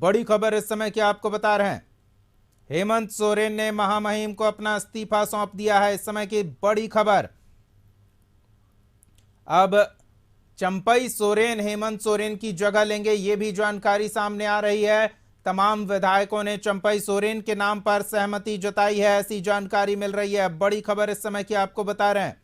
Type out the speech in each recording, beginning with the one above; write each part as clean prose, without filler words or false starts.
बड़ी खबर इस समय की आपको बता रहे हैं, हेमंत सोरेन ने महामहिम को अपना इस्तीफा सौंप दिया है। इस समय की बड़ी खबर, अब चंपई सोरेन हेमंत सोरेन की जगह लेंगे, ये भी जानकारी सामने आ रही है। तमाम विधायकों ने चंपई सोरेन के नाम पर सहमति जताई है, ऐसी जानकारी मिल रही है। बड़ी खबर इस समय की आपको बता रहे हैं।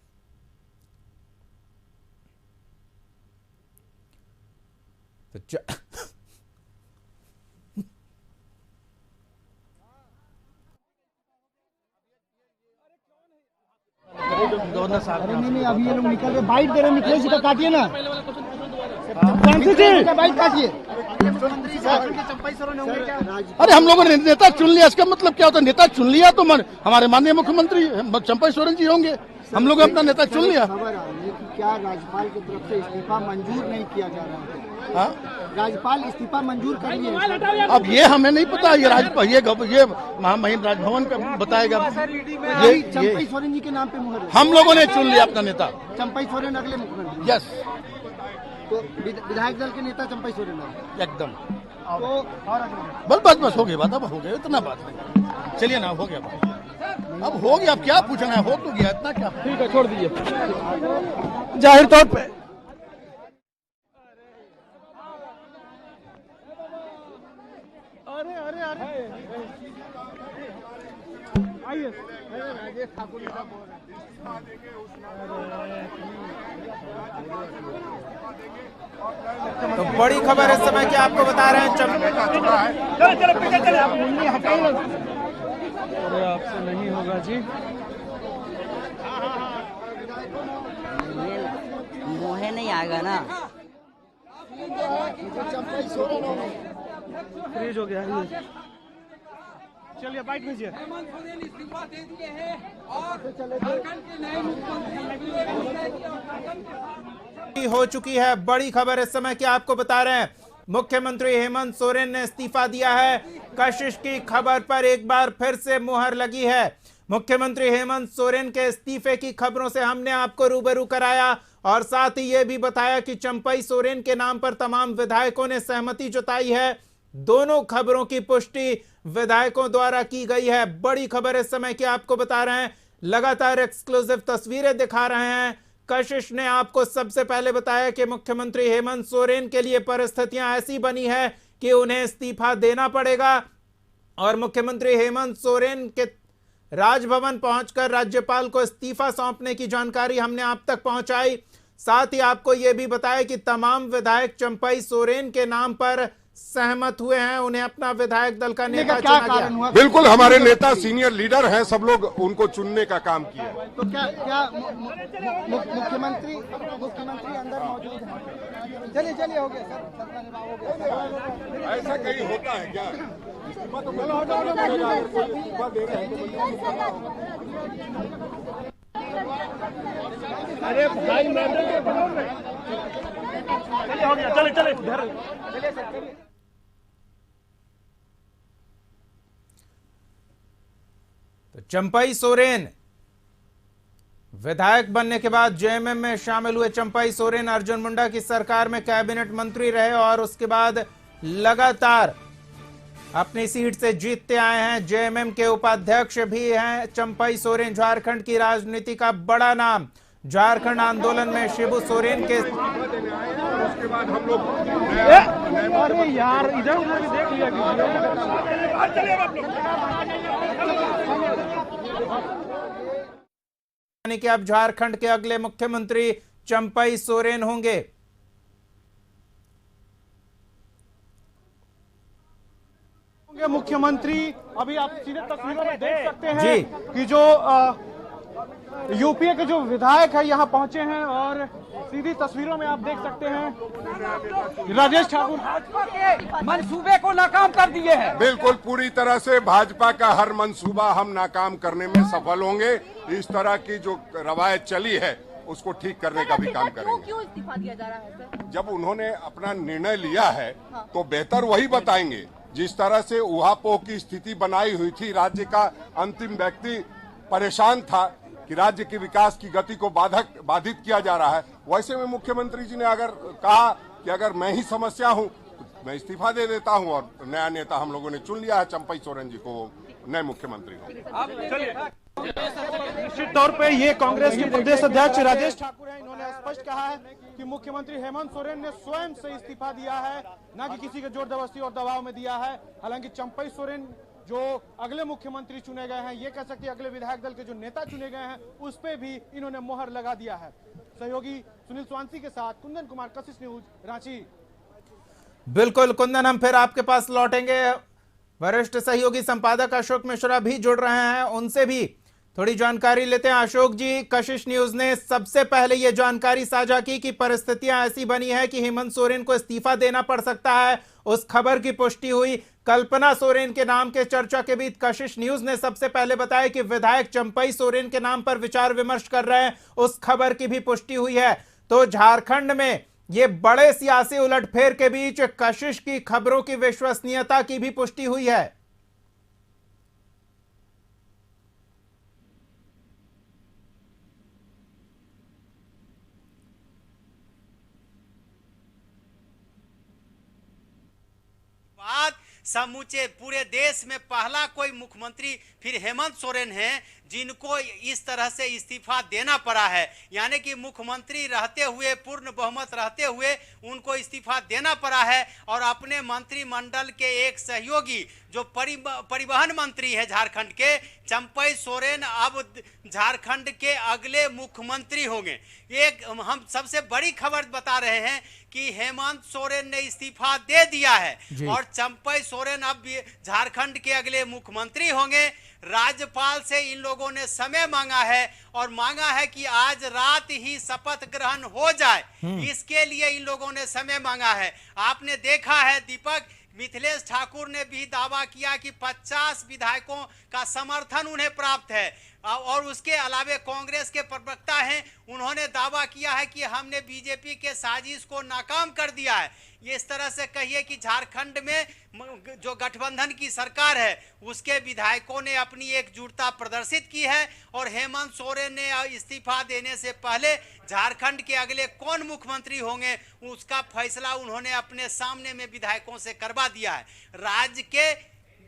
नहीं, अभी ये लोग निकल रहे, बाइट दे रहे, मिथिलेश जी का काटिए ना, बाइट काटिए। अरे हम लोगों ने नेता चुन लिया, इसका मतलब क्या होता है? नेता चुन लिया तो हमारे माननीय मुख्यमंत्री चंपई सोरेन जी होंगे। हम लोग अपना नेता चुन लिया। खबर आ रही है कि क्या राज्यपाल की तरफ से इस्तीफा मंजूर नहीं किया जा रहा है? हाँ? राज्यपाल इस्तीफा मंजूर कर लिए। अब ये हमें नहीं पता, ये राज्यपाल ये महामहिम राजभवन का बताएगा। ये चंपई सोरेन जी के नाम पे मुहर है। हम लोगों ने चुन लिया अपना नेता चंपई सोरेन अगले मुख्यमंत्री। यस, तो विधायक दल के नेता चंपई सोरेन है एकदम। तो और बस हो गई बात, अब हो गया, इतना बात नहीं। चलिए ना, हो गया बात, अब हो गया, अब क्या पूछना है, हो तो गया, इतना क्या। ठीक है, छोड़ दीजिए। जाहिर तौर पे अरे अरे अरे आइए, राजेश ठाकुर तो बड़ी खबर इस समय की आपको बता रहे हैं। अरे आपसे नहीं होगा जी, मुहे नहीं आएगा ना। फ्रीज हो गया है। चलिए बाइट भेजिए। हो चुकी है बड़ी खबर इस समय की आपको बता रहे हैं, मुख्यमंत्री हेमंत सोरेन ने इस्तीफा दिया है। कशिश की खबर पर एक बार फिर से मुहर लगी है। मुख्यमंत्री हेमंत सोरेन के इस्तीफे की खबरों से हमने आपको रूबरू कराया और साथ ही यह भी बताया कि चंपई सोरेन के नाम पर तमाम विधायकों ने सहमति जताई है। दोनों खबरों की पुष्टि विधायकों द्वारा की गई है। बड़ी खबर इस समय की आपको बता रहे हैं, लगातार एक्सक्लूसिव तस्वीरें दिखा रहे हैं। कशिश ने आपको सबसे पहले बताया कि मुख्यमंत्री हेमंत सोरेन के लिए परिस्थितियां ऐसी बनी है कि उन्हें इस्तीफा देना पड़ेगा और मुख्यमंत्री हेमंत सोरेन के राजभवन पहुंचकर राज्यपाल को इस्तीफा सौंपने की जानकारी हमने आप तक पहुंचाई। साथ ही आपको यह भी बताया कि तमाम विधायक चंपई सोरेन के नाम पर सहमत हुए हैं, उन्हें अपना विधायक दल का नेता चुना गया। बिल्कुल, हमारे नेता सीनियर लीडर हैं, सब लोग उनको चुनने का काम किया। तो क्या मुख्यमंत्री अंदर मौजूद है? चलिए हो गया सर, ऐसा कहीं होता है क्या? अरे भाई चलिए, हो गया, चले चलिए। तो चंपई सोरेन विधायक बनने के बाद जेएमएम में शामिल हुए। चंपई सोरेन अर्जुन मुंडा की सरकार में कैबिनेट मंत्री रहे और उसके बाद लगातार अपनी सीट से जीतते आए हैं। जेएमएम के उपाध्यक्ष भी हैं चंपई सोरेन। झारखंड की राजनीति का बड़ा नाम, झारखंड आंदोलन में शिबू सोरेन के उसके बाद हम लोग अरे यार इधर उधर देख लिया कि अब झारखंड के अगले मुख्यमंत्री चंपई सोरेन होंगे। मुख्यमंत्री अभी आप सीधे तस्वीरों में देख सकते हैं कि जो यूपीए के जो विधायक है यहाँ पहुंचे हैं और सीधी तस्वीरों में आप देख सकते हैं राजेश ठाकुर भाजपा के मंसूबे को नाकाम कर दिए हैं। बिल्कुल पूरी तरह से भाजपा का हर मंसूबा हम नाकाम करने में सफल होंगे। इस तरह की जो रवायत चली है उसको ठीक करने का भी काम करेंगे। क्यों इस्तीफा दिया जा रहा है सर? जब उन्होंने अपना निर्णय लिया है तो बेहतर वही बताएंगे। जिस तरह से ऊहापोह की स्थिति बनाई हुई थी, राज्य का अंतिम व्यक्ति परेशान था कि राज्य के विकास की गति को बाधित किया जा रहा है, वैसे में मुख्यमंत्री जी ने अगर कहा कि अगर मैं ही समस्या हूं मैं इस्तीफा दे देता हूं और नया नेता हम लोगों ने चुन लिया है चंपई सोरेन जी को नए मुख्यमंत्री को। निश्चित तौर पे ये कांग्रेस के प्रदेश अध्यक्ष राजेश ठाकुर हैं। इन्होंने स्पष्ट कहा है कि मुख्यमंत्री हेमंत सोरेन ने स्वयं से इस्तीफा दिया है, न कि किसी के जोर जबरदस्ती और दबाव में दिया है। हालांकि चंपई सोरेन जो अगले मुख्यमंत्री चुने गए हैं, ये कह सकते हैं अगले विधायक दल के जो नेता चुने गए हैं, उस पे भी इन्होंने मोहर लगा दिया है। सहयोगी सुनील स्वांसी के साथ कुंदन कुमार, कशिश न्यूज, रांची। बिल्कुल कुंदन, हम फिर आपके पास लौटेंगे। वरिष्ठ सहयोगी संपादक अशोक मिश्रा भी जुड़ रहे हैं, उनसे भी थोड़ी जानकारी लेते हैं। अशोक जी, कशिश न्यूज ने सबसे पहले यह जानकारी साझा की कि परिस्थितियां ऐसी बनी है कि हेमंत सोरेन को इस्तीफा देना पड़ सकता है। उस खबर की पुष्टि हुई। कल्पना सोरेन के नाम के चर्चा के बीच कशिश न्यूज ने सबसे पहले बताया कि विधायक चंपई सोरेन के नाम पर विचार विमर्श कर रहे हैं। उस खबर की भी पुष्टि हुई है। तो झारखंड में ये बड़े सियासी उलटफेर के बीच कशिश की खबरों की विश्वसनीयता की भी पुष्टि हुई है। समूचे पूरे देश में पहला कोई मुख्यमंत्री फिर हेमंत सोरेन हैं जिनको इस तरह से इस्तीफा देना पड़ा है। यानी कि मुख्यमंत्री रहते हुए, पूर्ण बहुमत रहते हुए उनको इस्तीफा देना पड़ा है। और अपने मंत्रिमंडल के एक सहयोगी जो परिवहन मंत्री है झारखंड के, चंपई सोरेन, अब झारखंड के अगले मुख्यमंत्री होंगे। एक हम सबसे बड़ी खबर बता रहे हैं कि हेमंत सोरेन ने इस्तीफा दे दिया है और चंपई सोरेन अब झारखंड के अगले मुख्यमंत्री होंगे। राज्यपाल से इन लोगों ने समय मांगा है और मांगा है कि आज रात ही शपथ ग्रहण हो जाए, इसके लिए इन लोगों ने समय मांगा है। आपने देखा है दीपक, मिथिलेश ठाकुर ने भी दावा किया कि 50 विधायकों का समर्थन उन्हें प्राप्त है और उसके अलावा कांग्रेस के प्रवक्ता हैं, उन्होंने दावा किया है कि हमने बीजेपी के साजिश को नाकाम कर दिया है। ये इस तरह से कहिए कि झारखंड में जो गठबंधन की सरकार है उसके विधायकों ने अपनी एकजुटता प्रदर्शित की है और हेमंत सोरेन ने इस्तीफा देने से पहले झारखंड के अगले कौन मुख्यमंत्री होंगे उसका फैसला उन्होंने अपने सामने में विधायकों से करवा दिया है। राज्य के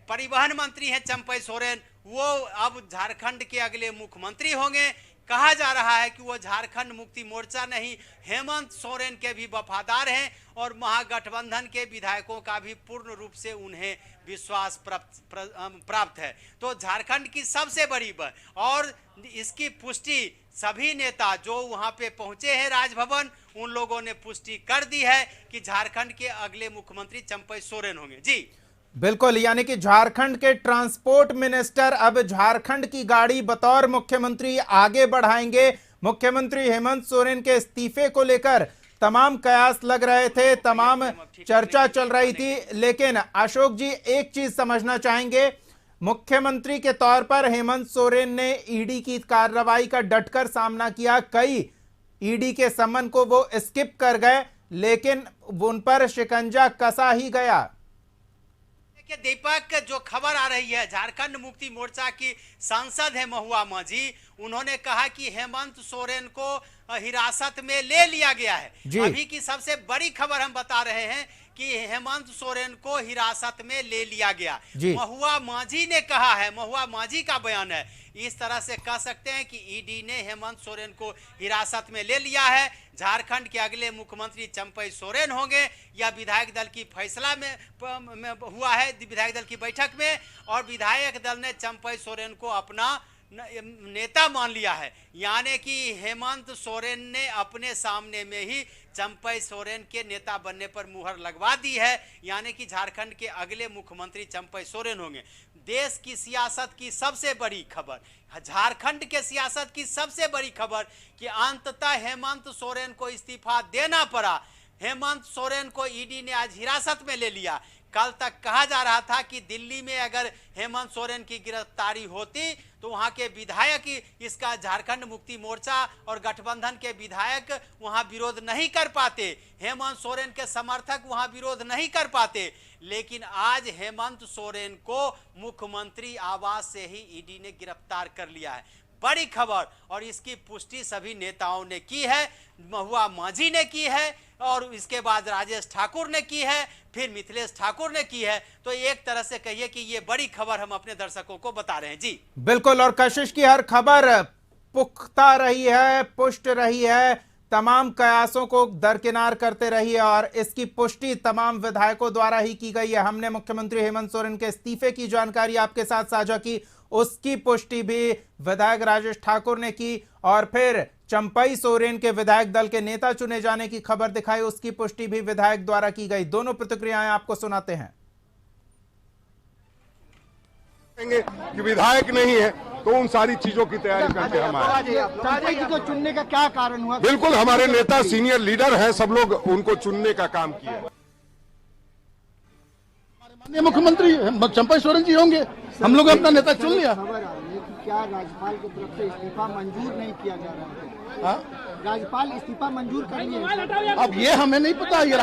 परिवहन मंत्री हैं चंपई सोरेन, वो अब झारखंड के अगले मुख्यमंत्री होंगे। कहा जा रहा है कि वो झारखंड मुक्ति मोर्चा नहीं, हेमंत सोरेन के भी वफादार हैं और महागठबंधन के विधायकों का भी पूर्ण रूप से उन्हें विश्वास प्राप्त है। तो झारखंड की सबसे बड़ी और इसकी पुष्टि सभी नेता जो वहां पे पहुंचे हैं राजभवन, उन लोगों ने पुष्टि कर दी है कि झारखंड के अगले मुख्यमंत्री चंपई सोरेन होंगे। जी बिल्कुल, यानी कि झारखंड के ट्रांसपोर्ट मिनिस्टर अब झारखंड की गाड़ी बतौर मुख्यमंत्री आगे बढ़ाएंगे। मुख्यमंत्री हेमंत सोरेन के इस्तीफे को लेकर तमाम कयास लग रहे थे, तमाम चर्चा चल रही थी, लेकिन अशोक जी एक चीज समझना चाहेंगे, मुख्यमंत्री के तौर पर हेमंत सोरेन ने ईडी की कार्रवाई का डटकर सामना किया। कई ईडी के सम्मन को वो स्किप कर गए, लेकिन उन पर शिकंजा कसा ही गया। दीपक, जो खबर आ रही है, झारखंड मुक्ति मोर्चा की सांसद है महुआ माझी, उन्होंने कहा कि हेमंत सोरेन को हिरासत में ले लिया गया है। अभी की सबसे बड़ी खबर हम बता रहे हैं कि हेमंत सोरेन को हिरासत में ले लिया गया। महुआ माझी ने कहा है, महुआ माझी का बयान है। इस तरह से कह सकते हैं कि ईडी ने हेमंत सोरेन को हिरासत में ले लिया है। झारखंड के अगले मुख्यमंत्री चंपई सोरेन होंगे। यह विधायक दल की फैसला में हुआ है, विधायक दल की बैठक में, और विधायक दल ने चंपई सोरेन को अपना नेता मान लिया है। यानी कि हेमंत सोरेन ने अपने सामने में ही चंपई सोरेन के नेता बनने पर मुहर लगवा दी है। यानी कि झारखंड के अगले मुख्यमंत्री चंपई सोरेन होंगे। देश की सियासत की सबसे बड़ी खबर, झारखंड के सियासत की सबसे बड़ी खबर कि अंततः हेमंत सोरेन को इस्तीफा देना पड़ा। हेमंत सोरेन को ईडी ने आज हिरासत में ले लिया। कल तक कहा जा रहा था कि दिल्ली में अगर हेमंत सोरेन की गिरफ्तारी होती तो वहां के विधायक, इसका झारखंड मुक्ति मोर्चा और गठबंधन के विधायक वहां विरोध नहीं कर पाते, हेमंत सोरेन के समर्थक वहां विरोध नहीं कर पाते। लेकिन आज हेमंत सोरेन को मुख्यमंत्री आवास से ही ईडी ने गिरफ्तार कर लिया है। बड़ी खबर, और इसकी पुष्टि सभी नेताओं ने की है। महुआ माझी ने की है और इसके बाद राजेश ठाकुर ने की है, फिर मिथिलेश ठाकुर ने की है। तो एक तरह से कहिए कि ये बड़ी खबर हम अपने दर्शकों को बता रहे हैं। जी बिल्कुल, और कशिश की हर खबर पुख्ता रही है, पुष्ट रही है, तमाम कयासों को दरकिनार करते रही है और इसकी पुष्टि तमाम विधायकों द्वारा ही की गई है। हमने मुख्यमंत्री हेमंत सोरेन के इस्तीफे की जानकारी आपके साथ साझा की, उसकी पुष्टि भी विधायक राजेश ठाकुर ने की, और फिर चंपई सोरेन के विधायक दल के नेता चुने जाने की खबर दिखाई, उसकी पुष्टि भी विधायक द्वारा की गई। दोनों प्रतिक्रियाएं आपको सुनाते हैं। कि विधायक नहीं है तो उन सारी चीजों की तैयारी करके हम आए। चंपई जी को चुनने का क्या कारण हुआ? बिल्कुल, हमारे नेता सीनियर लीडर हैं, सब लोग उनको चुनने का काम किया। माननीय मुख्यमंत्री चंपई सोरेन जी होंगे, हम लोग अपना नेता चुन लिया। खबर आ रही है कि क्या राज्यपाल की तरफ से इस्तीफा मंजूर नहीं किया जा रहा है? हाँ? राज्यपाल इस्तीफा मंजूर कर लिए। अब ये हमें नहीं पता, ये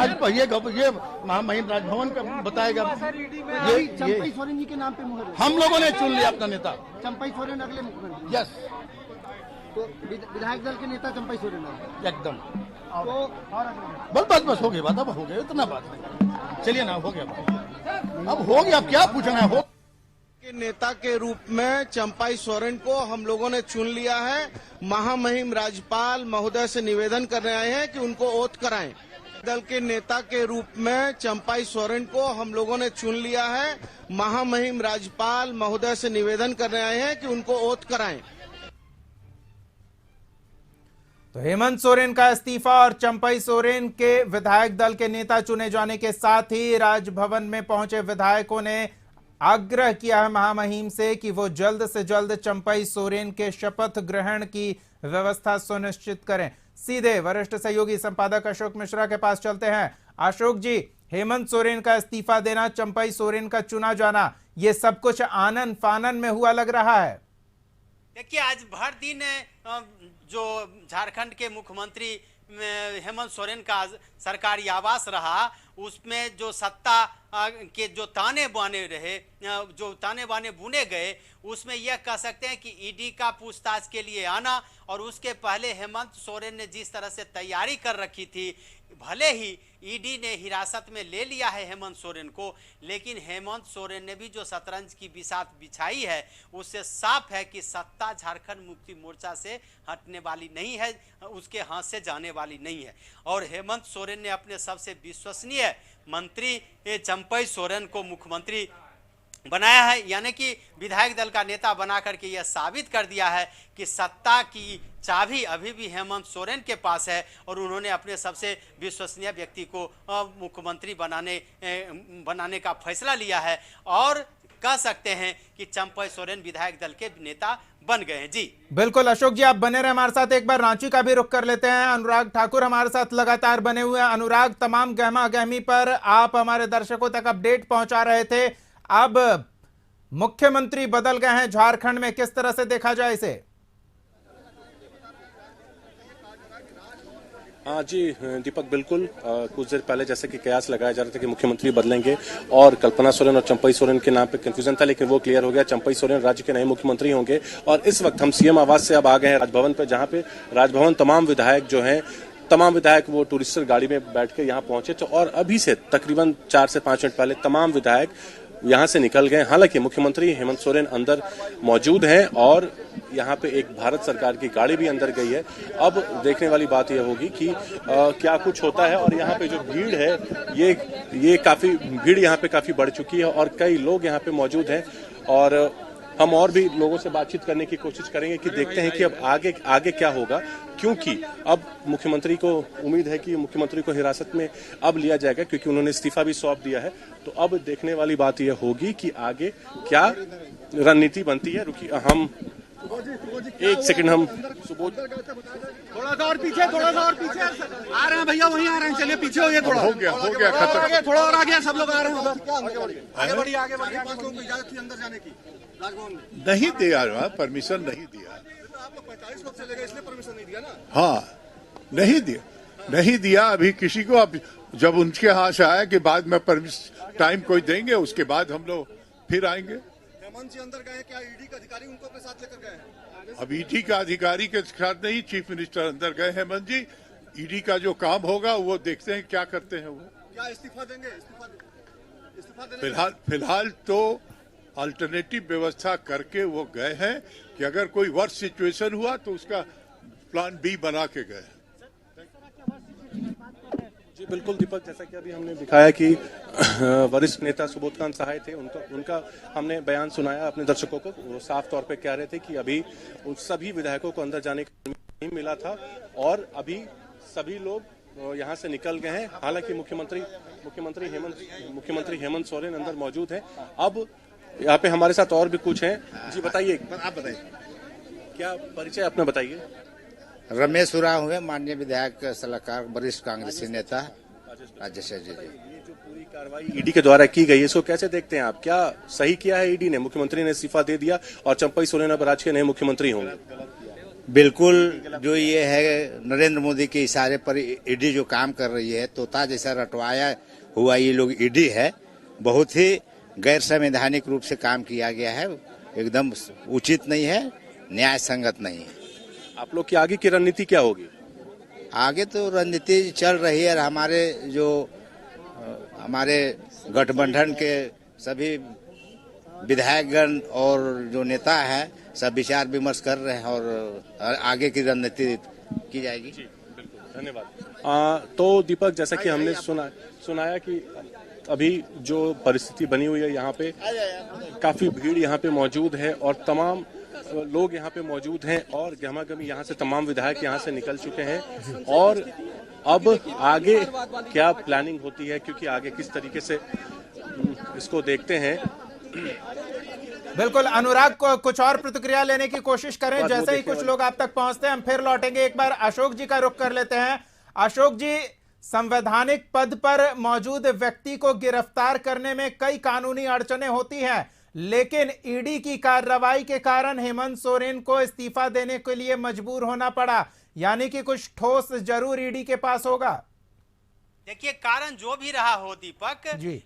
ये महामहिम राजभवन का बताएगा। ये चंपई सोरेन जी के नाम पे मुहर है। हम लोगों ने चुन लिया अपना नेता। चंपई सोरेन अगले मुख्यमंत्री। यस, तो विधायक दल के नेता चंपई सोरेन है। एकदम। तो बस हो गई बात, अब हो गया, इतना बात नहीं। चलिए ना, हो गया बात। अब हो गया, अब क्या पूछना है? के नेता के रूप में चंपई सोरेन को हम लोगों ने चुन लिया है। महामहिम राज्यपाल महोदय से निवेदन करने आए हैं कि उनको ओथ कराएं। दल के नेता के रूप में चंपई सोरेन को हम लोगों ने चुन लिया है। महामहिम राज्यपाल महोदय से निवेदन करने आए हैं कि उनको ओथ कराएं। तो हेमंत सोरेन का इस्तीफा और चंपई सोरेन के विधायक दल के नेता चुने जाने के साथ ही राजभवन में पहुंचे विधायकों ने आग्रह किया है महामहिम से कि वो जल्द से जल्द चंपई सोरेन के शपथ ग्रहण की व्यवस्था सुनिश्चित करें। सीधे वरिष्ठ सहयोगी संपादक अशोक मिश्रा के पास चलते हैं। अशोक जी, हेमंत सोरेन का इस्तीफा देना, चंपई सोरेन का चुना जाना, ये सब कुछ आनन फानन में हुआ लग रहा है। देखिए, आज भर दिन जो झारखंड के मुख्यमंत्री हेमंत सोरेन का सरकारी आवास रहा, उसमें जो सत्ता के जो ताने बाने रहे, जो ताने बाने बुने गए, उसमें यह कह सकते हैं कि ईडी का पूछताछ के लिए आना, और उसके पहले हेमंत सोरेन ने जिस तरह से तैयारी कर रखी थी, भले ही ईडी ने हिरासत में ले लिया है हेमंत सोरेन को, लेकिन हेमंत सोरेन ने भी जो शतरंज की बिसात बिछाई है, उससे साफ है कि सत्ता झारखंड मुक्ति मोर्चा से हटने वाली नहीं है, उसके हाथ से जाने वाली नहीं है। और हेमंत सोरेन ने अपने सबसे विश्वसनीय मंत्री चंपई सोरेन को मुख्यमंत्री बनाया है, यानी कि विधायक दल का नेता बना करके यह साबित कर दिया है कि सत्ता की चाबी अभी भी हेमंत सोरेन के पास है, और उन्होंने अपने सबसे विश्वसनीय व्यक्ति को मुख्यमंत्री बनाने का फैसला लिया है, और कह सकते हैं कि चंपई सोरेन विधायक दल के नेता बन गए हैं। जी बिल्कुल अशोक जी, आप बने रहे हमारे साथ। एक बार रांची का भी रुख कर लेते हैं। अनुराग ठाकुर हमारे साथ लगातार बने हुए हैं। अनुराग, तमाम गहमा गहमी पर आप हमारे दर्शकों तक अपडेट पहुंचा रहे थे। अब मुख्यमंत्री बदल गए हैं झारखंड में, किस तरह से देखा जाए इसे? हाँ जी दीपक, बिल्कुल कुछ देर पहले जैसे कि कयास लगाया जा रहा था कि मुख्यमंत्री बदलेंगे, और कल्पना सोरेन और चंपई सोरेन के नाम पे कंफ्यूजन था, लेकिन वो क्लियर हो गया। चंपई सोरेन राज्य के नए मुख्यमंत्री होंगे। और इस वक्त हम सीएम आवास से अब आ गए हैं राजभवन पे, जहां पे राजभवन तमाम विधायक वो टूरिस्टर गाड़ी में बैठ के यहाँ पहुंचे। तो और अभी से तकरीबन 4 से 5 मिनट पहले तमाम विधायक यहाँ से निकल गए। हालांकि मुख्यमंत्री हेमंत सोरेन अंदर मौजूद हैं और यहाँ पे एक भारत सरकार की गाड़ी भी अंदर गई है। अब देखने वाली बात यह होगी कि क्या कुछ होता है। और यहाँ पे जो भीड़ है, ये काफी भीड़ यहाँ पे काफी बढ़ चुकी है और कई लोग यहाँ पे मौजूद हैं, और हम और भी लोगों से बातचीत करने की कोशिश करेंगे कि देखते हैं कि अब आगे क्या होगा, क्योंकि अब मुख्यमंत्री को उम्मीद है कि मुख्यमंत्री को हिरासत में अब लिया जाएगा, क्योंकि उन्होंने इस्तीफा भी सौंप दिया है। तो अब देखने वाली बात यह होगी कि आगे क्या रणनीति बनती है। रुकिए, हम एक सेकंड, हम थोड़ा सा और पीछे आ रहे हैं भैया, वहीं आ रहे हैं। चलिए पीछे हो गया, थोड़ा हो गया खत्म, थोड़ा और आगे सब लोग आ रहे हैं। आगे बढ़िए। इजाजत थी अंदर जाने की, नहीं दिया, परमिशन नहीं दिया। आपको 45 वक्त चलेगा, इसलिए परमिशन नहीं दिया ना? हाँ, नहीं दिया अभी किसी को। अब जब उनके हाथ से आया कि बाद में टाइम कोई देंगे, उसके बाद हम लोग फिर आएंगे। हेमंत जी अंदर गए, क्या ईडी के अधिकारी उनको अपने साथ लेकर गए हैं? अब ईडी का अधिकारी के साथ नहीं, चीफ मिनिस्टर अंदर गए हेमंत जी। ईडी का जो काम होगा वो देखते हैं क्या करते हैं वो। क्या इस्तीफा देंगे? इस्तीफा देने फिलहाल तो अल्टरनेटिव व्यवस्था करके वो गए हैं कि अगर कोई वर्स्ट सिचुएशन हुआ तो उसका प्लान बी बना के गए। जी बिल्कुल दीपक, जैसा कि अभी हमने दिखाया कि वरिष्ठ नेता सुबोधकांत सहाय थे, उनका हमने बयान सुनाया अपने दर्शकों को। वो साफ तौर पे कह रहे थे कि अभी उन सभी विधायकों को अंदर जाने का नहीं मिला था और अभी सभी लोग यहाँ से निकल गए हैं। हालांकि मुख्यमंत्री हेमंत सोरेन अंदर मौजूद है। अब यहाँ पे हमारे साथ और भी कुछ हैं। जी बताइए, आप बताइए, क्या परिचय अपना बताइए। रमेश उरांव हुए, माननीय विधायक सलाहकार, वरिष्ठ कांग्रेसी नेता राजेश जी। ये जो पूरी कार्रवाई ईडी के द्वारा की गई है, इसको कैसे देखते हैं आप? क्या सही किया है ईडी ने? मुख्यमंत्री ने इस्तीफा दे दिया और चंपई सोरेन अब राज्य के नए मुख्यमंत्री होंगे। बिल्कुल, जो ये है नरेंद्र मोदी के इशारे पर ईडी जो काम कर रही है, तोता जैसा रटवाया हुआ ये लोग ईडी है। बहुत ही गैर संवैधानिक रूप से काम किया गया है, एकदम उचित नहीं है, न्याय संगत नहीं है। आप लोग की आगे की रणनीति क्या होगी? आगे तो रणनीति चल रही है। हमारे गठबंधन के सभी विधायकगण और जो नेता है सब विचार विमर्श कर रहे हैं और आगे की रणनीति की जाएगी। बिल्कुल, धन्यवाद। तो दीपक, जैसा कि हमने सुनाया कि अभी जो परिस्थिति बनी हुई है, यहाँ पे काफी भीड़ यहाँ पे मौजूद है और तमाम लोग यहाँ पे मौजूद हैं और गहमागहमी यहाँ से तमाम विधायक यहाँ से निकल चुके हैं और अब आगे क्या प्लानिंग होती है, क्योंकि आगे किस तरीके से इसको देखते हैं। बिल्कुल, अनुराग को कुछ और प्रतिक्रिया लेने की कोशिश करें। जैसे ही कुछ लोग आप तक पहुंचते हैं हम फिर लौटेंगे। एक बार अशोक जी का रुख कर लेते हैं। अशोक जी, संवैधानिक पद पर मौजूद व्यक्ति को गिरफ्तार करने में कई कानूनी अड़चनें होती हैं, लेकिन ईडी की कार्रवाई के कारण हेमंत सोरेन को इस्तीफा देने के लिए मजबूर होना पड़ा, यानी कि कुछ ठोस जरूर ईडी के पास होगा। देखिए, कारण जो भी रहा हो दीपक,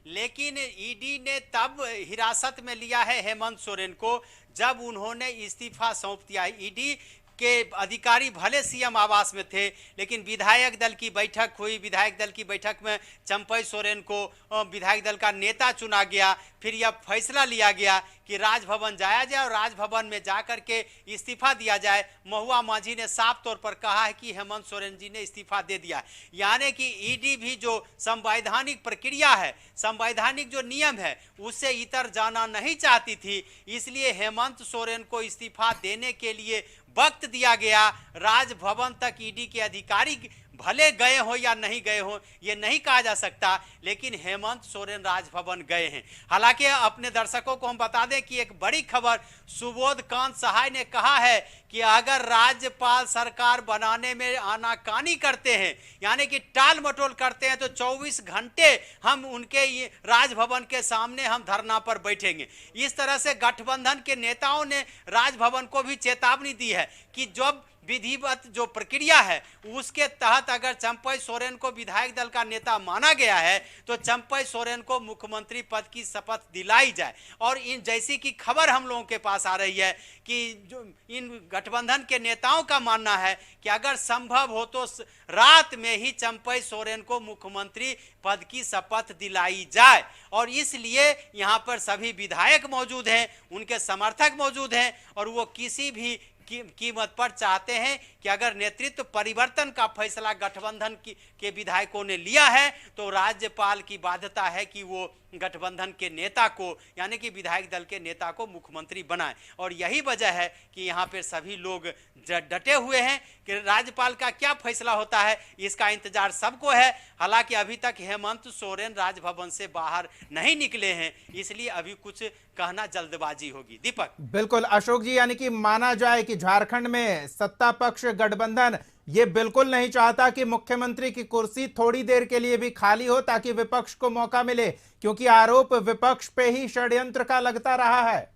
लेकिन ईडी ने तब हिरासत में लिया है हेमंत सोरेन को जब उन्होंने इस्तीफा सौंप दिया। ईडी के अधिकारी भले सीएम आवास में थे, लेकिन विधायक दल की बैठक हुई। विधायक दल की बैठक में चंपई सोरेन को विधायक दल का नेता चुना गया। फिर यह फैसला लिया गया कि राजभवन जाया जाए और राजभवन में जाकर के इस्तीफा दिया जाए। महुआ माझी ने साफ तौर पर कहा है कि हेमंत सोरेन जी ने इस्तीफा दे दिया। यानी कि ईडी भी जो संवैधानिक प्रक्रिया है, संवैधानिक जो नियम है, उससे इतर जाना नहीं चाहती थी। इसलिए हेमंत सोरेन को इस्तीफा देने के लिए वक्त दिया गया। राजभवन तक ईडी के अधिकारी भले गए हो या नहीं गए हो ये नहीं कहा जा सकता, लेकिन हेमंत सोरेन राजभवन गए हैं। हालांकि अपने दर्शकों को हम बता दें कि एक बड़ी खबर, सुबोधकांत सहाय ने कहा है कि अगर राज्यपाल सरकार बनाने में आनाकानी करते हैं, यानी कि टाल मटोल करते हैं, तो 24 घंटे हम उनके राजभवन के सामने हम धरना पर बैठेंगे। इस तरह से गठबंधन के नेताओं ने राजभवन को भी चेतावनी दी है कि जब विधिवत जो प्रक्रिया है उसके तहत अगर चंपई सोरेन को विधायक दल का नेता माना गया है तो चंपई सोरेन को मुख्यमंत्री पद की शपथ दिलाई जाए। और इन जैसी की खबर हम लोगों के पास आ रही है कि जो इन गठबंधन के नेताओं का मानना है कि अगर संभव हो तो रात में ही चंपई सोरेन को मुख्यमंत्री पद की शपथ दिलाई जाए। और इसलिए यहाँ पर सभी विधायक मौजूद हैं, उनके समर्थक मौजूद हैं और वो किसी भी कीमत पर चाहते हैं कि अगर नेतृत्व परिवर्तन का फैसला गठबंधन के विधायकों ने लिया है तो राज्यपाल की बाध्यता है कि वो गठबंधन के नेता को, यानी कि विधायक दल के नेता को मुख्यमंत्री बनाए। और यही वजह है कि यहाँ पर सभी लोग डटे हुए हैं कि राज्यपाल का क्या फैसला होता है, इसका इंतजार सबको है। हालांकि अभी तक हेमंत सोरेन राजभवन से बाहर नहीं निकले हैं, इसलिए अभी कुछ कहना जल्दबाजी होगी। दीपक। बिल्कुल अशोक जी, यानी कि माना जाए कि झारखंड में सत्ता पक्ष गठबंधन ये बिल्कुल नहीं चाहता कि मुख्यमंत्री की कुर्सी थोड़ी देर के लिए भी खाली हो ताकि विपक्ष को मौका मिले, क्योंकि आरोप विपक्ष पे ही षड्यंत्र का लगता रहा है।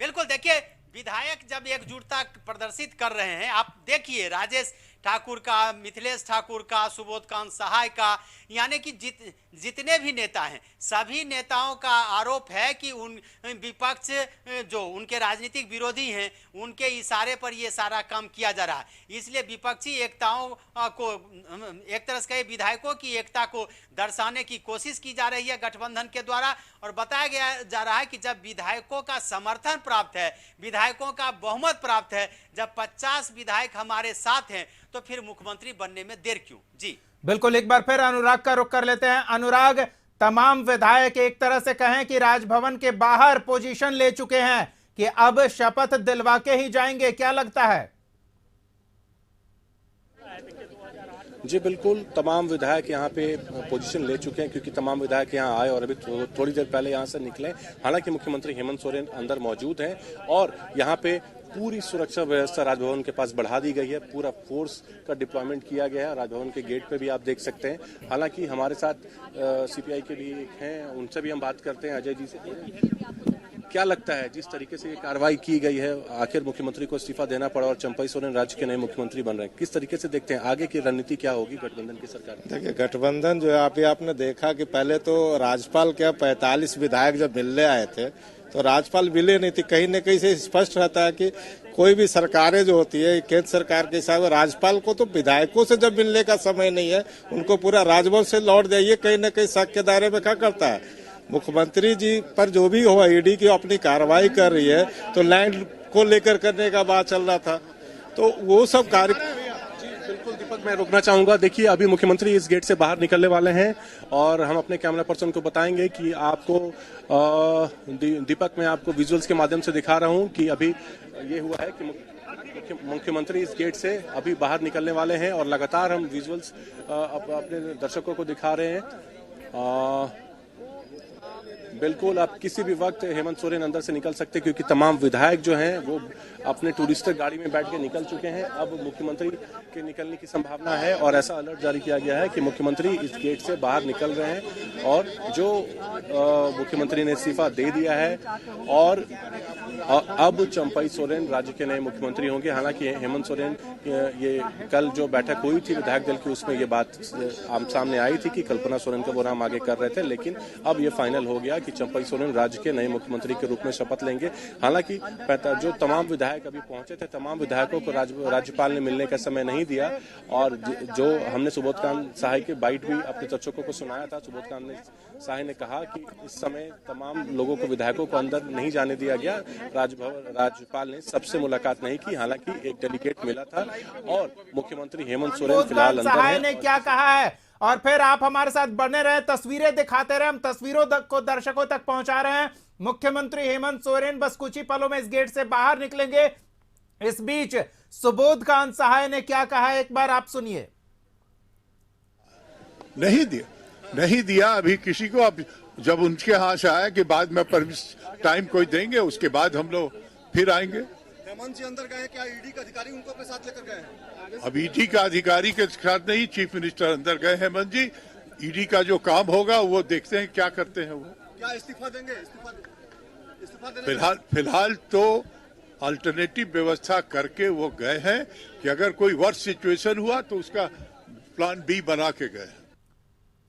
बिल्कुल, देखिए विधायक जब एकजुटता प्रदर्शित कर रहे हैं, आप देखिए राजेश ठाकुर का, मिथिलेश ठाकुर का, सुबोधकांत सहाय का, यानी कि जितने भी नेता हैं, सभी नेताओं का आरोप है कि उन विपक्ष जो उनके राजनीतिक विरोधी हैं, उनके इशारे पर ये सारा काम किया जा रहा है। इसलिए विपक्षी एकताओं को, एक तरह से कहे विधायकों की एकता को दर्शाने की कोशिश की जा रही है गठबंधन के द्वारा, और बताया जा रहा है कि जब विधायकों का समर्थन प्राप्त है, विधायकों का बहुमत प्राप्त है, जब 50 विधायक हमारे साथ हैं, तो फिर मुख्यमंत्री बनने में देर क्यों? जी बिल्कुल, एक बार फिर अनुराग का रुख कर लेते हैं। अनुराग, तमाम विधायक एक तरह से कहें कि राजभवन के बाहर पोजीशन ले चुके हैं कि अब शपथ दिलवा के ही जाएंगे, क्या लगता है? जी बिल्कुल, तमाम विधायक यहाँ पे पोजीशन ले चुके हैं, क्योंकि तमाम विधायक यहाँ आए और अभी थोड़ी देर पहले यहाँ से निकले। हालांकि मुख्यमंत्री हेमंत सोरेन अंदर मौजूद हैं और यहाँ पे पूरी सुरक्षा व्यवस्था राजभवन के पास बढ़ा दी गई है, पूरा फोर्स का डिप्लॉयमेंट किया गया है। राजभवन के गेट पे भी आप देख सकते हैं। हालांकि हमारे साथ सीपीआई के भी एक हैं, उनसे भी हम बात करते हैं, अजय जी से। क्या लगता है जिस तरीके से ये कार्रवाई की गई है, आखिर मुख्यमंत्री को इस्तीफा देना पड़ा और चंपई सोरेन राज्य के नए मुख्यमंत्री बन रहे हैं, किस तरीके से देखते हैं आगे की रणनीति क्या होगी गठबंधन की सरकार? देखिए, गठबंधन जो है अभी आपने देखा कि पहले तो राज्यपाल के 45 विधायक जब मिलने आए थे तो राज्यपाल मिले नहीं थे। कहीं न कहीं से स्पष्ट रहता है कि कोई भी सरकारें जो होती है केंद्र सरकार के हिसाब से, राज्यपाल को तो विधायकों से जब मिलने का समय नहीं है, उनको पूरा राजभवन से लौट जाइए, कहीं न कहीं शक के दायरे में क्या करता है। मुख्यमंत्री जी पर जो भी हुआ, ईडी की अपनी कार्रवाई कर रही है, तो लैंड को लेकर करने का बात चल रहा था, तो वो सब कार्य। बिल्कुल दीपक, मैं रोकना चाहूंगा। देखिए, अभी मुख्यमंत्री इस गेट से बाहर निकलने वाले हैं और हम अपने कैमरा पर्सन को बताएंगे कि आपको दीपक, मैं आपको विजुअल्स के माध्यम से दिखा रहा हूं कि अभी ये हुआ है कि मुख्यमंत्री इस गेट से अभी बाहर निकलने वाले हैं और लगातार हम विजुअल्स अपने दर्शकों को दिखा रहे हैं। बिल्कुल, अब किसी भी वक्त हेमंत सोरेन अंदर से निकल सकते, क्योंकि तमाम विधायक जो हैं वो अपने टूरिस्टर गाड़ी में बैठ के निकल चुके हैं। अब मुख्यमंत्री के निकलने की संभावना है और ऐसा अलर्ट जारी किया गया है कि मुख्यमंत्री इस गेट से बाहर निकल रहे हैं और जो मुख्यमंत्री ने इस्तीफा दे दिया है और अब चंपई सोरेन राज्य के नए मुख्यमंत्री होंगे। हालांकि हेमंत सोरेन, ये कल जो बैठक हुई थी विधायक दल की, उसमें ये बात सामने आई थी कि कल्पना सोरेन का वो नाम आगे कर रहे थे, लेकिन अब ये फाइनल हो गया कि चंपई सोरेन राज्य के नए मुख्यमंत्री के रूप में शपथ लेंगे। हालांकि जो तमाम विधायक अभी पहुंचे थे, तमाम विधायकों को राज्यपाल ने मिलने का समय नहीं दिया और जो हमने सुबोधकांत सहाय के बाइट भी अपने दर्शकों को सुनाया था, सुबोधकांत सहाय ने कहा कि इस समय तमाम लोगों को, विधायकों को अंदर नहीं जाने दिया गया। राज्यपाल ने सबसे मुलाकात नहीं की, हालांकि एक डेलीगेट मिला था और मुख्यमंत्री हेमंत सोरेन फिलहाल अंदर हैं। ने क्या कहा है, और फिर आप हमारे साथ बने रहे, तस्वीरें दिखाते रहे, हम तस्वीरों को दर्शकों तक पहुंचा रहे हैं। मुख्यमंत्री हेमंत सोरेन बस कुछ ही पलों में इस गेट से बाहर निकलेंगे। इस बीच सुबोधकांत सहाय ने क्या कहा है, एक बार आप सुनिए। नहीं दिया अभी किसी को। अब जब उनके हाथ से आया कि बाद में टाइम कोई देंगे, उसके बाद हम लोग फिर आएंगे। हेमंत जी अंदर गए, क्या ईडी का अधिकारी उनको अपने साथ लेकर गए? अब ईडी का अधिकारी के साथ नहीं, चीफ मिनिस्टर अंदर गए हेमंत जी। ईडी का जो काम होगा वो देखते हैं क्या करते हैं। वो क्या इस्तीफा देंगे? फिलहाल तो अल्टरनेटिव व्यवस्था करके वो गए हैं कि अगर कोई वर्स्ट सिचुएशन हुआ तो उसका प्लान बी बना के गए।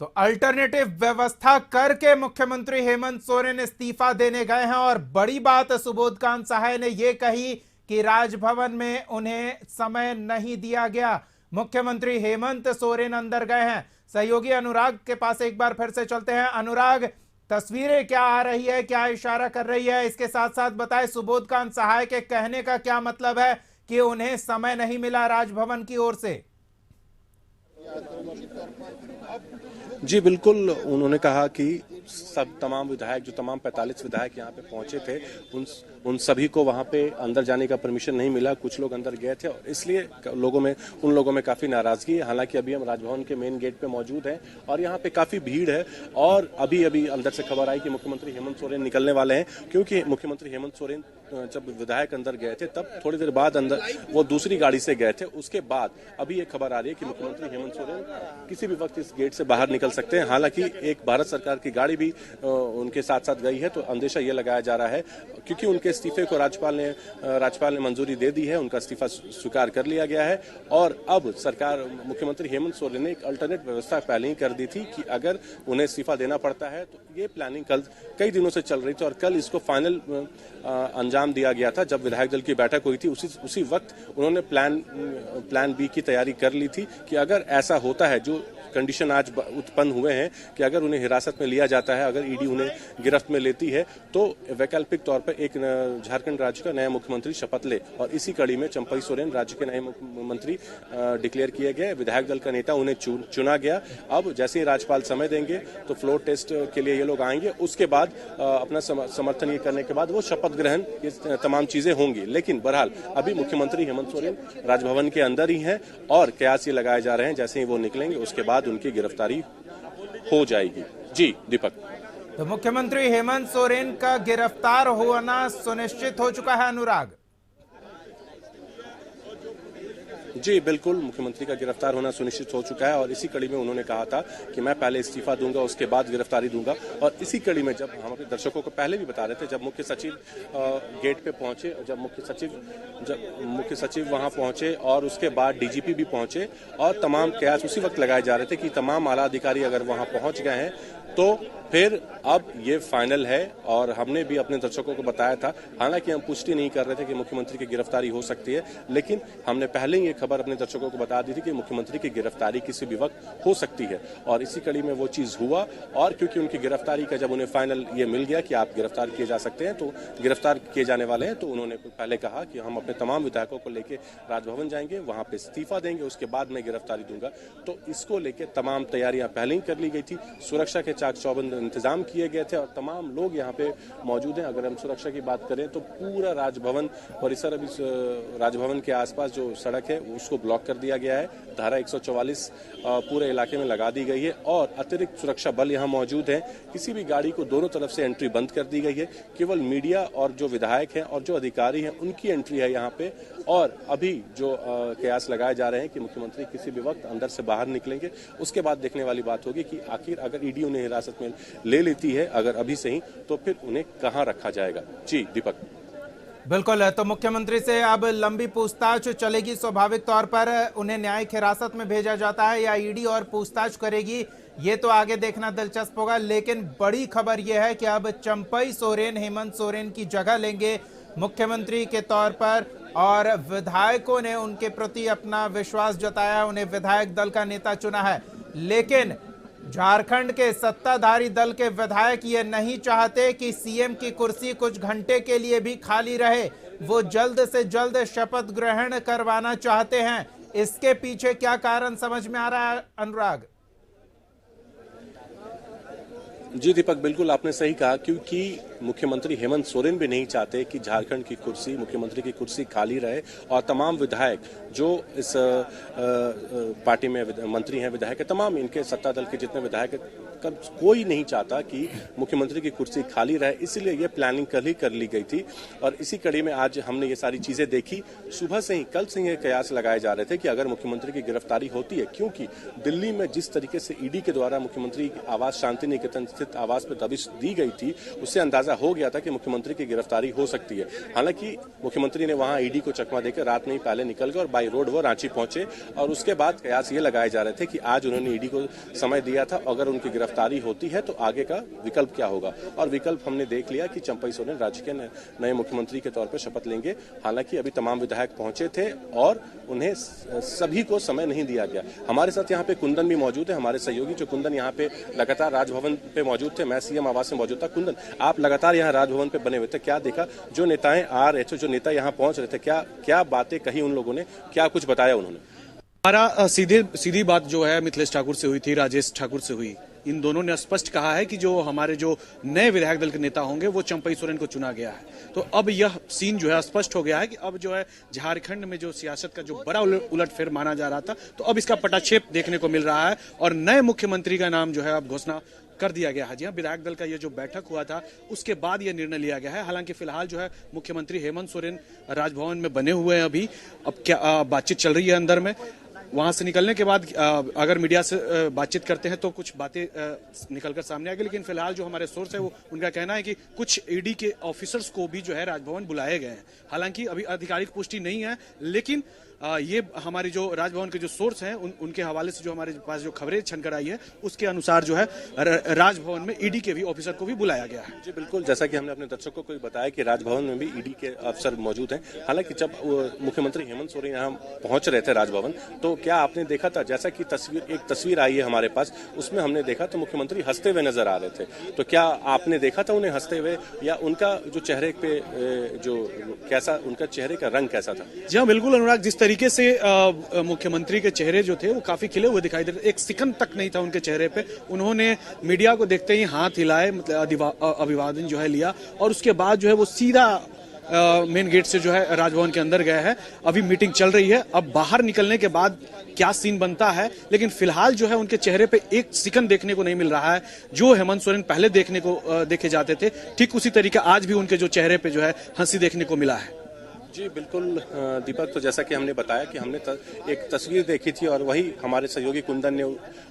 तो अल्टरनेटिव व्यवस्था करके मुख्यमंत्री हेमंत सोरेन इस्तीफा देने गए हैं। और बड़ी बात सुबोधकांत सहाय ने यह कही कि राजभवन में उन्हें समय नहीं दिया गया। मुख्यमंत्री हेमंत सोरेन अंदर गए हैं। सहयोगी अनुराग के पास एक बार फिर से चलते हैं। अनुराग, तस्वीरें क्या आ रही है, क्या इशारा कर रही है, इसके साथ साथ बताएं सुबोधकांत सहाय के कहने का क्या मतलब है कि उन्हें समय नहीं मिला राजभवन की ओर से? जी बिल्कुल, उन्होंने कहा कि तमाम विधायक, जो तमाम 45 विधायक यहाँ पे पहुंचे थे, उन सभी को वहाँ पे अंदर जाने का परमिशन नहीं मिला। कुछ लोग अंदर गए थे और इसलिए उन लोगों में काफी नाराजगी है। हालांकि अभी हम राजभवन के मेन गेट पे मौजूद हैं और यहाँ पे काफी भीड़ है और अभी अंदर से खबर आई कि मुख्यमंत्री हेमंत सोरेन निकलने वाले हैं, क्योंकि मुख्यमंत्री हेमंत सोरेन जब विधायक अंदर गए थे तब थोड़ी देर बाद अंदर वो दूसरी गाड़ी से गए थे। उसके बाद अभी ये खबर आ रही है कि मुख्यमंत्री हेमंत सोरेन किसी भी वक्त इस गेट से बाहर निकल सकते हैं। हालांकि एक भारत सरकार की गाड़ी भी उनके साथ साथ गई है। तो अंदेशा ये लगाया जा रहा है क्योंकि उनके इस्तीफे को राज्यपाल ने मंजूरी दे दी है, उनका इस्तीफा स्वीकार कर लिया गया है और अब सरकार मुख्यमंत्री हेमंत सोरेन ने एक अल्टरनेट व्यवस्था पहले ही कर दी थी कि अगर उन्हें इस्तीफा देना पड़ता है तो ये प्लानिंग कल कई दिनों से चल रही थी और कल इसको फाइनल अंजाम दिया गया था। जब विधायक दल की बैठक हुई थी उसी वक्त उन्होंने प्लान बी की तैयारी कर ली थी कि अगर ऐसा होता है, जो कंडीशन आज उत्पन्न हुए हैं कि अगर उन्हें हिरासत में लिया जाता है, अगर ईडी उन्हें गिरफ्त में लेती है तो वैकल्पिक तौर पर एक झारखंड राज्य का नया मुख्यमंत्री शपथ ले। और इसी कड़ी में चंपई सोरेन राज्य के नए मुख्यमंत्री डिक्लेयर किए गए। विधायक दल का नेता उन्हें चुना गया। अब जैसे ही राज्यपाल समय देंगे तो फ्लोर टेस्ट के लिए ये लोग आएंगे, उसके बाद अपना समर्थन ये करने के बाद वो शपथ ग्रहण, ये तमाम चीजें होंगी। लेकिन बहरहाल अभी मुख्यमंत्री हेमंत सोरेन राजभवन के अंदर ही हैं और कयास ये लगाए जा रहे हैं जैसे ही वो निकलेंगे उसके बाद उनकी गिरफ्तारी हो जाएगी। जी दीपक। तो मुख्यमंत्री हेमंत सोरेन का गिरफ्तार होना सुनिश्चित हो चुका है अनुराग? जी बिल्कुल, मुख्यमंत्री का गिरफ्तार होना सुनिश्चित हो चुका है और इसी कड़ी में उन्होंने कहा था कि मैं पहले इस्तीफा दूंगा उसके बाद गिरफ्तारी दूंगा। और इसी कड़ी में जब हम अपने दर्शकों को पहले भी बता रहे थे, जब मुख्य सचिव गेट पे पहुंचे, जब मुख्य सचिव वहां पहुंचे और उसके बाद डीजीपी भी पहुंचे और तमाम कयास उसी वक्त लगाए जा रहे थे कि तमाम आला अधिकारी अगर वहां पहुंच गए हैं तो फिर अब ये फाइनल है। और हमने भी अपने दर्शकों को बताया था, हालांकि हम पुष्टि नहीं कर रहे थे कि मुख्यमंत्री की गिरफ्तारी हो सकती है, लेकिन हमने पहले ही ये खबर अपने दर्शकों को बता दी थी कि मुख्यमंत्री की गिरफ्तारी किसी भी वक्त हो सकती है। और इसी कड़ी में वो चीज हुआ और क्योंकि उनकी गिरफ्तारी का जब उन्हें फाइनल ये मिल गया कि आप गिरफ्तार किए जा सकते हैं, तो गिरफ्तार किए जाने वाले हैं, तो उन्होंने पहले कहा कि हम अपने तमाम विधायकों को लेकर राजभवन जाएंगे, वहां पे इस्तीफा देंगे, उसके बाद मैं गिरफ्तारी दूंगा। तो इसको लेकर तमाम तैयारियां पहले ही कर ली गई थी। सुरक्षा के चाक चौबंद इंतजाम किए गए थे और तमाम लोग यहाँ पे मौजूद हैं। अगर हम सुरक्षा की बात करें तो पूरा राजभवन परिसर, अभी राजभवन के आसपास जो सड़क है उसको ब्लॉक कर दिया गया है। धारा 144 पूरे इलाके में लगा दी गई है और अतिरिक्त सुरक्षा बल यहाँ मौजूद है। किसी भी गाड़ी को दोनों तरफ से एंट्री बंद कर दी गई है। केवल मीडिया और जो विधायक हैं और जो अधिकारी हैं उनकी एंट्री है यहाँ पे। और अभी जो कयास लगाए जा रहे हैं कि मुख्यमंत्री किसी भी वक्त अंदर से बाहर निकलेंगे, उसके बाद देखने वाली बात होगी कि आखिर अगर ईडी उन्हें हिरासत में ले लेती है अगर अभी से ही, तो फिर उन्हें कहां रखा जाएगा। जी दीपक। बिल्कुल, तो मुख्यमंत्री से अब लंबी पूछताछ चलेगी। स्वाभाविक तौर पर उन्हें न्यायिक हिरासत में भेजा जाता है या ईडी और पूछताछ करेगी, ये तो आगे देखना दिलचस्प होगा। लेकिन बड़ी खबर यह है कि अब चंपई सोरेन हेमंत सोरेन की जगह लेंगे मुख्यमंत्री के तौर पर और विधायकों ने उनके प्रति अपना विश्वास जताया, उन्हें विधायक दल का नेता चुना है। लेकिन झारखंड के सत्ताधारी दल के विधायक ये नहीं चाहते कि सीएम की कुर्सी कुछ घंटे के लिए भी खाली रहे। वो जल्द से जल्द शपथ ग्रहण करवाना चाहते हैं। इसके पीछे क्या कारण समझ में आ रहा है अनुराग? जी दीपक, बिल्कुल आपने सही कहा, क्योंकि मुख्यमंत्री हेमंत सोरेन भी नहीं चाहते कि झारखंड की कुर्सी, मुख्यमंत्री की कुर्सी खाली रहे और तमाम विधायक जो इस पार्टी में मंत्री हैं, विधायक हैं, तमाम इनके सत्ता दल के जितने विधायक हैं, कोई नहीं चाहता कि मुख्यमंत्री की कुर्सी खाली रहे। इसीलिए ये प्लानिंग कर ली गई थी और इसी कड़ी में आज हमने ये सारी चीजें देखी। सुबह से ही, कल से ही कयास लगाए जा रहे थे कि अगर मुख्यमंत्री की गिरफ्तारी होती है, क्योंकि दिल्ली में जिस तरीके से ईडी के द्वारा मुख्यमंत्री आवास शांति निकेतन स्थित आवास पर दबिश दी गई थी, उससे अंदाजा हो गया था कि मुख्यमंत्री की गिरफ्तारी हो सकती है। हालांकि मुख्यमंत्री ने वहां ईडी को चकमा देकर रात में ही पहले निकल गए और बाई रोड वो रांची पहुंचे और उसके बाद कयास ये लगाए जा रहे थे कि आज उन्होंने ईडी को समय दिया था, अगर उनकी गिरफ्तारी होती है तो आगे का विकल्प क्या होगा। और विकल्प हमने देख लिया कि चंपई सोरेन राज्य के नए मुख्यमंत्री के तौर पर शपथ लेंगे। हालांकि अभी तमाम विधायक पहुंचे थे और उन्हें सभी को समय नहीं दिया गया। हमारे साथ यहाँ पे कुंदन भी मौजूद है, हमारे सहयोगी जो कुंदन यहाँ पे लगातार राजभवन पे मौजूद थे, मैं सीएम आवास में मौजूद था। कुंदन, आप लगातार यहाँ राजभवन पे बने हुए थे, क्या देखा? जो नेताएं आ रहे थे, जो नेता यहाँ पहुंच रहे थे, क्या बातें कही उन लोगों ने, क्या कुछ बताया उन्होंने? हमारा सीधी बात जो है मिथिलेश ठाकुर से हुई थी, राजेश ठाकुर से हुई। इन दोनों ने स्पष्ट कहा है कि जो हमारे जो नए विधायक दल के नेता होंगे वो चंपई सोरेन को चुना गया है। तो अब यह सीन जो है स्पष्ट हो गया है कि अब जो है झारखंड में जो सियासत का जो बड़ा उलटफेर माना जा रहा था, तो अब इसका पटाक्षेप देखने को मिल रहा है और नए मुख्यमंत्री का नाम जो है अब घोषणा कर दिया गया है। जी हाँ, विधायक दल का ये जो बैठक हुआ था उसके बाद ये निर्णय लिया गया है। हालांकि फिलहाल जो है मुख्यमंत्री हेमंत सोरेन राजभवन में बने हुए हैं। अभी अब क्या बातचीत चल रही है अंदर में। वहां से निकलने के बाद अगर मीडिया से बातचीत करते हैं तो कुछ बातें निकलकर सामने आएगी, लेकिन फिलहाल जो हमारे सोर्स है वो उनका कहना है कि कुछ ईडी के ऑफिसर्स को भी जो है राजभवन बुलाए गए हैं। हालांकि अभी आधिकारिक पुष्टि नहीं है, लेकिन ये हमारी जो राजभवन के जो सोर्स हैं उनके हवाले से जो हमारे पास जो खबरें छनकर आई है उसके अनुसार जो है राजभवन में ईडी के भी ऑफिसर को भी बुलाया गया है। जी बिल्कुल, जैसा कि हमने अपने दर्शकों को बताया कि राजभवन में भी ईडी के अफसर मौजूद हैं। हालांकि जब मुख्यमंत्री हेमंत सोरेन यहाँ पहुंच रहे थे राजभवन, तो क्या आपने देखा था, जैसा कि एक तस्वीर आई है हमारे पास, उसमें हमने देखा तो मुख्यमंत्री हंसते हुए नजर आ रहे थे। तो क्या आपने देखा था उन्हें हंसते हुए, या उनका जो चेहरे पे जो कैसा उनका चेहरे का रंग कैसा था? जी हाँ बिल्कुल अनुराग, जिस तरीके से मुख्यमंत्री के चेहरे जो थे वो काफी खिले हुए दिखाई दे रहे थे, एक सेकंड तक नहीं था उनके चेहरे पे। उन्होंने मीडिया को देखते ही हाथ हिलाए, मतलब अभिवादन जो है लिया, और उसके बाद जो है वो सीधा मेन गेट से जो है राजभवन के अंदर गया है। अभी मीटिंग चल रही है, अब बाहर निकलने के बाद क्या सीन बनता है, लेकिन फिलहाल जो है उनके चेहरे पे एक सेकंड देखने को नहीं मिल रहा है। जो हेमंत सोरेन पहले देखे जाते थे, ठीक उसी तरीके आज भी उनके जो चेहरे पे जो है हंसी देखने को मिला है। जी बिल्कुल दीपक, तो जैसा कि हमने बताया कि हमने एक तस्वीर देखी थी और वही हमारे सहयोगी कुंदन ने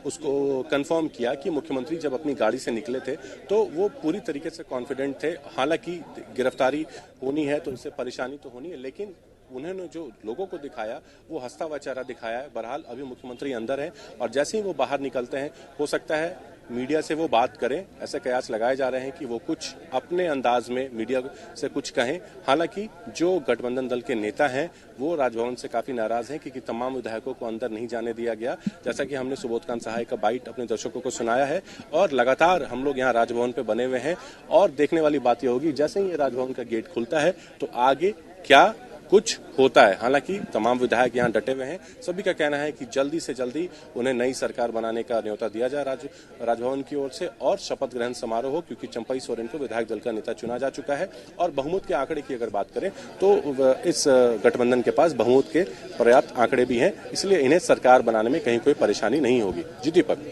उसको कंफर्म किया कि मुख्यमंत्री जब अपनी गाड़ी से निकले थे तो वो पूरी तरीके से कॉन्फिडेंट थे। हालांकि गिरफ्तारी होनी है तो इससे परेशानी तो होनी है, लेकिन उन्होंने जो लोगों को दिखाया वो हंसता हुआ चेहरा दिखाया है। बहरहाल अभी मुख्यमंत्री अंदर हैं और जैसे ही वो बाहर निकलते हैं हो सकता है मीडिया से वो बात करें। ऐसे कयास लगाए जा रहे हैं कि वो कुछ अपने अंदाज में मीडिया से कुछ कहें। हालांकि जो गठबंधन दल के नेता हैं वो राजभवन से काफी नाराज हैं क्योंकि तमाम विधायकों को अंदर नहीं जाने दिया गया, जैसा कि हमने सुबोधकांत सहाय का बाइट अपने दर्शकों को सुनाया है। और लगातार हम लोग यहाँ राजभवन पे बने हुए हैं और देखने वाली बात यह होगी जैसे ही राजभवन का गेट खुलता है तो आगे क्या कुछ होता है। हालांकि तमाम विधायक यहाँ डटे हुए हैं, सभी का कहना है कि जल्दी से जल्दी उन्हें नई सरकार बनाने का न्योता दिया जाए राजभवन की ओर से और शपथ ग्रहण समारोह हो, क्योंकि चंपई सोरेन को विधायक दल का नेता चुना जा चुका है। और बहुमत के आंकड़े की अगर बात करें तो इस गठबंधन के पास बहुमत के पर्याप्त आंकड़े भी हैं, इसलिए इन्हें सरकार बनाने में कहीं कोई परेशानी नहीं होगी। जी दीपक।